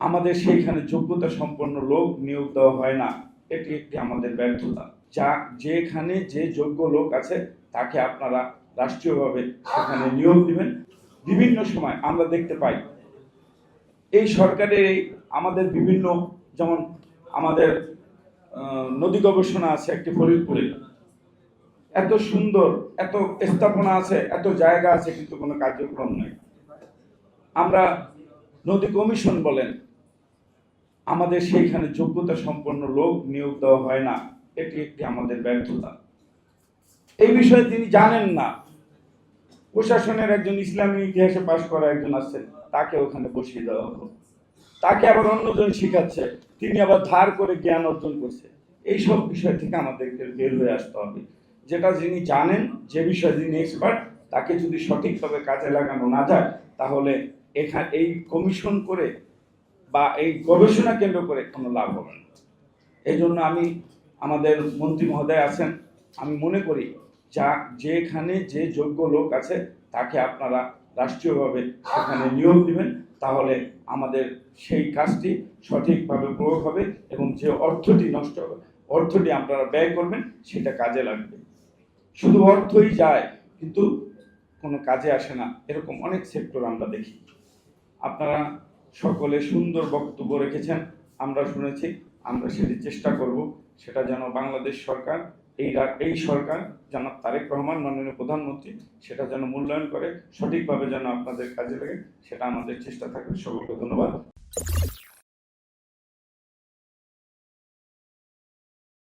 আমাদের সেইখানে যোগ্যতা সম্পন্ন লোক নিয়োগ দেওয়া হয় না, এটি একটি আমাদের ব্যর্থতা। যেখানে যে যোগ্য লোক আছে তাকে আপনারা রাষ্ট্রীয়ভাবে সেখানে নিয়োগ দিবেন। বিভিন্ন সময় আমরা দেখতে পাই এই সরকারের আমাদের বিভিন্ন, যেমন আমাদের নদী গবেষণা আছে একটি ফরিদপুরে, এত সুন্দর, এত স্থাপনা আছে, এত জায়গা আছে, কিন্তু কোনো কার্যক্রম নেই। আমরা নদী কমিশন বলেন, আমাদের সেইখানে যোগ্যতা সম্পন্ন লোক নিয়োগ দেওয়া হয় না, এটি একটি আমাদের ব্যর্থতা। এই বিষয়ে তিনি জানেন না। প্রশাসনের একজন ইসলামী ইতিহাসে পাশ করা একজন আছেন, তাকে ওখানে বসিয়ে দেওয়া হলো। তাকে আবার অন্যজন শিখাচ্ছে, তিনি আবার ধার করে জ্ঞান অর্জন করছে। এইসব বিষয় থেকে আমাদেরকে বের হয়ে আসতে হবে। যেটা যিনি জানেন, যে বিষয়ে যিনি এক্সপার্ট, তাকে যদি সঠিকভাবে কাজে লাগানো না যায়, তাহলে এই কমিশন করে বা এই গবেষণা কেন্দ্র করে কোনো লাভ হবে না। এই জন্য আমি, আমাদের মন্ত্রী মহোদয় আছেন, আমি মনে করি যেখানে যে যোগ্য লোক আছে তাকে আপনারা রাষ্ট্রীয়ভাবে সেখানে নিয়োগ দিবেন, তাহলে আমাদের সেই কাজটি সঠিকভাবে প্রয়োগ হবে এবং যে অর্থটি নষ্ট হবে, অর্থটি আপনারা ব্যয় করবেন, সেটা কাজে লাগবে। শুধু অর্থই যায় কিন্তু কোনো কাজে আসে না, এরকম অনেক সেক্টর আমরা দেখি। আপনারা সকলে সুন্দর বক্তব্য রেখেছেন, আমরা শুনেছি, আমরা সেটি চেষ্টা করব সেটা যেন বাংলাদেশ সরকার, এই সরকার জনাব তারেক রহমান মাননীয় প্রধানমন্ত্রী সেটা যেন মূল্যায়ন করে, সঠিকভাবে যেন আপনাদের কাজে লাগে, সেটা আমাদের চেষ্টা থাকবে। সকলকে ধন্যবাদ।